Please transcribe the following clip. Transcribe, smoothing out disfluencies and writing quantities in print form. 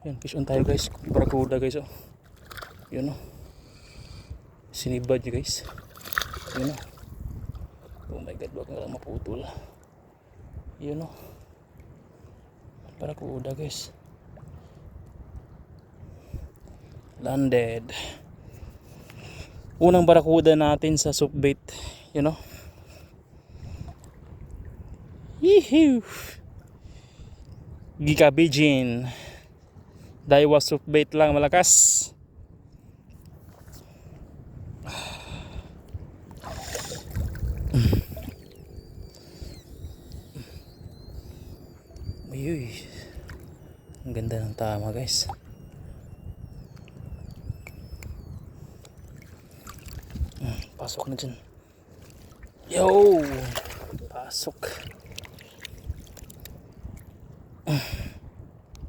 Yan, fish on tayo guys. Barakuda guys, oh. Yun, oh. Sinibad nyo guys. Yun, oh. Oh my god, wag nga lang maputol. Yun, oh. Barakuda guys. Landed. Unang barakuda natin sa soup bait. Yun, oh. Yee-hoo! Gikabijin. Daiwa soup bait lang malakas. Uyuy. Ang ganda ng tama guys. Pasok na dyan. Yo! Pasok.